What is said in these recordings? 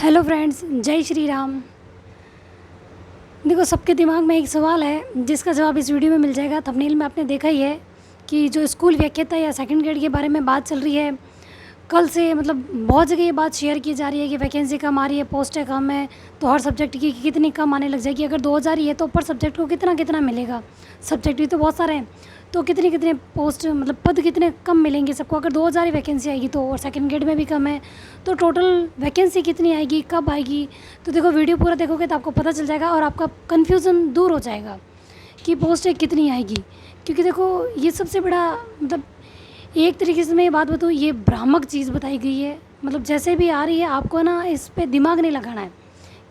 Hello friends, जय श्री राम। देखो, सबके दिमाग में एक सवाल है जिसका जवाब इस वीडियो में मिल जाएगा। थंबनेल में आपने देखा ही है कि जो स्कूल व्याख्याता या सेकंड ग्रेड के बारे में बात चल रही है। कल से मतलब बहुत जगह ये बात शेयर की जा रही है कि वैकेंसी कम आ रही है, पोस्टें कम है, तो हर सब्जेक्ट की कितनी कम आने लग जाएगी। अगर 2000 ही है तो पर सब्जेक्ट को कितना कितना मिलेगा। सब्जेक्ट भी तो बहुत सारे हैं, तो कितने कितने पोस्ट मतलब पद कितने कम मिलेंगे सबको। अगर 2000 ही वैकेंसी आएगी तो, और सेकंड ग्रेड में भी कम है, तो टोटल वैकेंसी कितनी आएगी, कब आएगी। तो देखो, वीडियो पूरा देखोगे तो आपको पता चल जाएगा और आपका कन्फ्यूज़न दूर हो जाएगा कि पोस्टें कितनी आएगी। क्योंकि देखो, ये सबसे बड़ा मतलब एक तरीके से मैं ये बात बताऊँ, ये भ्रामक चीज़ बताई गई है। मतलब जैसे भी आ रही है, आपको ना इस पे दिमाग नहीं लगाना है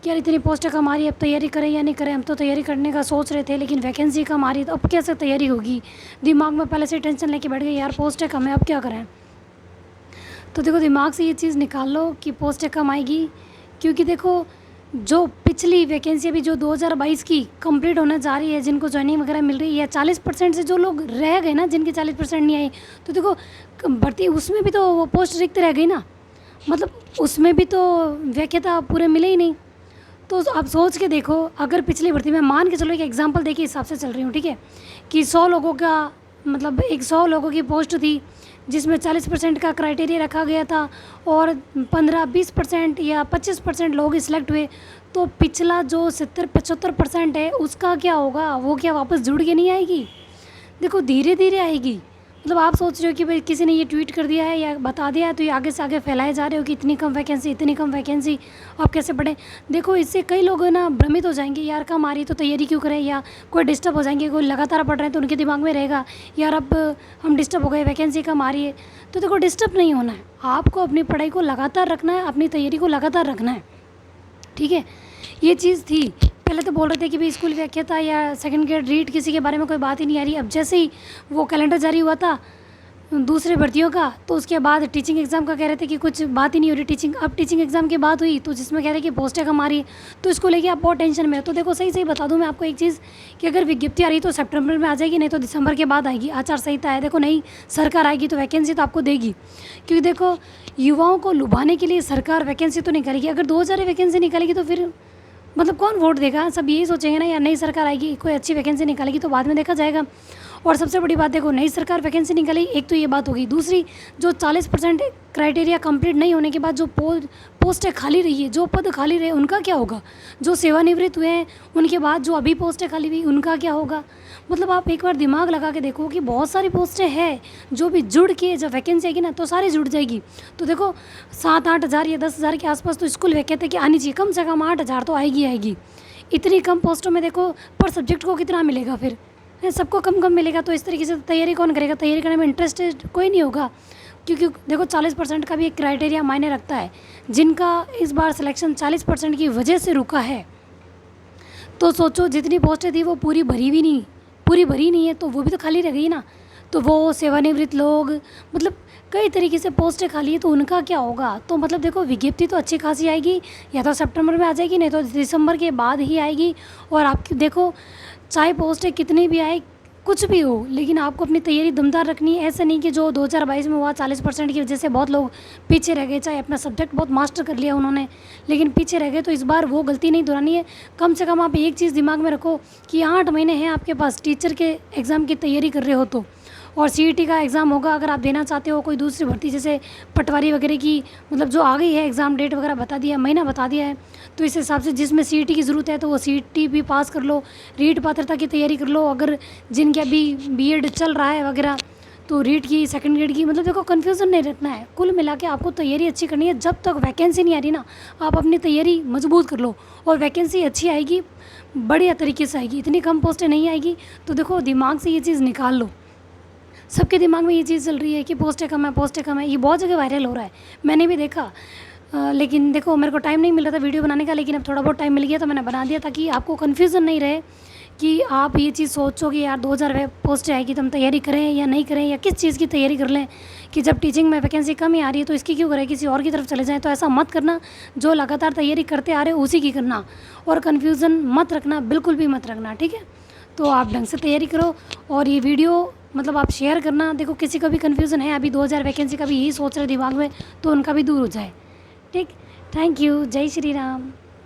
कि यार इतनी पोस्टें कम आ रही है, अब तैयारी करें या नहीं करें। हम तो तैयारी करने का सोच रहे थे, लेकिन वैकेंसी कम आ रही है तो अब कैसे तैयारी होगी। दिमाग में पहले से टेंशन लेके बैठ गए, यार पोस्टें कम है, अब क्या करें। तो देखो, दिमाग से ये चीज़ निकाल लो कि पोस्टें कम आएगी। क्योंकि देखो, जो पिछली वैकेंसी अभी जो 2022 की कंप्लीट होने जा रही है, जिनको ज्वाइनिंग वगैरह मिल रही है, 40% से जो लोग रह गए ना, जिनके 40% नहीं आई, तो देखो भर्ती उसमें भी तो वो पोस्ट रिक्त रह गई ना। मतलब उसमें भी तो व्याख्याता पूरे मिले ही नहीं। तो आप सोच के देखो, अगर पिछली भर्ती में मान के चलो, एक एग्जांपल देखिए हिसाब से चल रही हूँ, ठीक है, कि 100 लोगों का मतलब 100 लोगों की पोस्ट थी, जिसमें 40% का क्राइटेरिया रखा गया था और 15-20% या 25% लोग सिलेक्ट हुए। तो पिछला जो 70-75% है, उसका क्या होगा। वो क्या वापस जुड़ के नहीं आएगी। देखो, धीरे धीरे आएगी। मतलब आप सोच रहे हो कि भाई किसी ने ये ट्वीट कर दिया है या बता दिया है, तो ये आगे से आगे फैलाए जा रहे हो कि इतनी कम वैकेंसी, इतनी कम वैकेंसी, आप कैसे पढ़ें। देखो, इससे कई लोग ना भ्रमित हो जाएंगे, यार कम आ रही तो तैयारी क्यों करें, या कोई डिस्टर्ब हो जाएंगे। कोई लगातार पढ़ रहे हैं तो उनके दिमाग में रहेगा, यार अब हम डिस्टर्ब हो गए, वैकेंसी कम आ रही है। तो देखो, डिस्टर्ब नहीं होना है, आपको अपनी पढ़ाई को लगातार रखना है, अपनी तैयारी को लगातार रखना है, ठीक है। ये चीज़ थी। पहले तो बोल रहे थे कि भाई स्कूल व्याख्याता या सेकंड ग्रेड रीट किसी के बारे में कोई बात ही नहीं आ रही। अब जैसे ही वो कैलेंडर जारी हुआ था दूसरे भर्तियों का, तो उसके बाद टीचिंग एग्ज़ाम का कह रहे थे कि कुछ बात ही नहीं हो रही टीचिंग। अब टीचिंग एग्ज़ाम की बात हुई तो जिसमें कह रहे कि पोस्टें कम आ रही है, तो इसको लेके आप बहुत टेंशन में हो। तो देखो, सही बता दूं मैं आपको एक चीज़, कि अगर विज्ञप्ति आ रही तो सितंबर में आ जाएगी, नहीं तो दिसंबर के बाद आएगी। आचार संहिता है, देखो नई सरकार आएगी तो वैकेंसी तो आपको देगी। क्योंकि देखो, युवाओं को लुभाने के लिए सरकार वैकेंसी तो निकालेगी। अगर 2000 वैकेंसी निकालेगी तो फिर मतलब कौन वोट देगा। सब यही सोचेंगे ना, यार नई सरकार आएगी, कोई अच्छी वैकेंसी निकालेगी तो बाद में देखा जाएगा। और सबसे बड़ी बात, देखो नई सरकार वैकेंसी निकालेगी, एक तो ये बात होगी। दूसरी, जो 40% क्राइटेरिया कंप्लीट नहीं होने के बाद जो पोस्टें खाली रही है, जो पद खाली रहे, उनका क्या होगा। जो सेवानिवृत्त हुए हैं उनके बाद जो अभी पोस्टें खाली हुई, उनका क्या होगा। मतलब आप एक बार दिमाग लगा के देखो कि बहुत सारी पोस्टें हैं जो भी जुड़ के जब वैकेंसी आएगी ना, तो सारी जुड़ जाएगी। तो देखो, 7-8 हज़ार या 10 हज़ार के आसपास तो स्कूल व्याख्याता की आनी चाहिए, कम से कम 8 हज़ार तो आएगी। इतनी कम पोस्टों में देखो पर सब्जेक्ट को कितना मिलेगा फिर। सबको कम कम मिलेगा, तो इस तरीके से तैयारी कौन करेगा। तैयारी करने में इंटरेस्टेड कोई नहीं होगा। क्योंकि देखो, 40% का भी एक क्राइटेरिया मायने रखता है। जिनका इस बार सिलेक्शन 40% की वजह से रुका है, तो सोचो जितनी पोस्टें थी वो पूरी भरी नहीं है, तो वो भी तो खाली रह गई ना। तो वो सेवानिवृत्त लोग, मतलब कई तरीके से पोस्टें खाली है, तो उनका क्या होगा। तो मतलब देखो, विज्ञप्ति तो अच्छी खासी आएगी, या तो सितंबर में आ जाएगी, नहीं तो दिसंबर के बाद ही आएगी। और आप देखो, चाहे पोस्टें कितनी भी आए, कुछ भी हो, लेकिन आपको अपनी तैयारी दमदार रखनी है। ऐसा नहीं कि जो 2022 में हुआ 40% की वजह से बहुत लोग पीछे रह गए, चाहे अपना सब्जेक्ट बहुत मास्टर कर लिया उन्होंने, लेकिन पीछे रह गए। तो इस बार वो गलती नहीं दोहरानी है। कम से कम आप एक चीज़ दिमाग में रखो कि 8 महीने हैं आपके पास, टीचर के एग्ज़ाम की तैयारी कर रहे हो तो। और सीईटी का एग्ज़ाम होगा, अगर आप देना चाहते हो कोई दूसरी भर्ती, जैसे पटवारी वगैरह की, मतलब जो आ गई है, एग्ज़ाम डेट वगैरह बता दिया है, महीना बता दिया है, तो इस हिसाब से जिसमें सीईटी की ज़रूरत है तो वो सीईटी भी पास कर लो, रीट पात्रता की तैयारी कर लो। अगर जिनके अभी बीएड चल रहा है वगैरह, तो रीट की, सेकंड ग्रेड की, मतलब देखो कन्फ्यूज़न नहीं रखना है। कुल मिला के आपको तैयारी अच्छी करनी है। जब तक वैकेंसी नहीं आ रही ना, आप अपनी तैयारी मजबूत कर लो, और वैकेंसी अच्छी आएगी, बढ़िया तरीके से आएगी, इतनी कम पोस्टें नहीं आएगी। तो देखो, दिमाग से ये चीज़ निकाल लो। सबके दिमाग में ये चीज़ चल रही है कि पोस्टें कम है, ये बहुत जगह वायरल हो रहा है, मैंने भी देखा। लेकिन देखो, मेरे को टाइम नहीं मिल रहा था वीडियो बनाने का, लेकिन अब थोड़ा बहुत टाइम मिल गया तो मैंने बना दिया, ताकि आपको कन्फ्यूज़न नहीं रहे कि आप ये चीज़ सोचो कि यार 2000 पोस्टें आएगी तो हम तैयारी करें या नहीं करें, या किस चीज़ की तैयारी कर लें। कि जब टीचिंग में वैकेंसी कम ही आ रही है तो इसकी क्यों करें, किसी और की तरफ चले जाएँ। तो ऐसा मत करना, जो लगातार तैयारी करते आ रहे हो उसी की करना, और कन्फ्यूज़न मत रखना, बिल्कुल भी मत रखना, ठीक है। तो आप ढंग से तैयारी करो, और ये वीडियो मतलब आप शेयर करना। देखो, किसी का भी कन्फ्यूज़न है, अभी 2000 वैकेंसी का भी यही सोच रहे दिमाग में, तो उनका भी दूर हो जाए, ठीक। Thank you. जय श्री राम।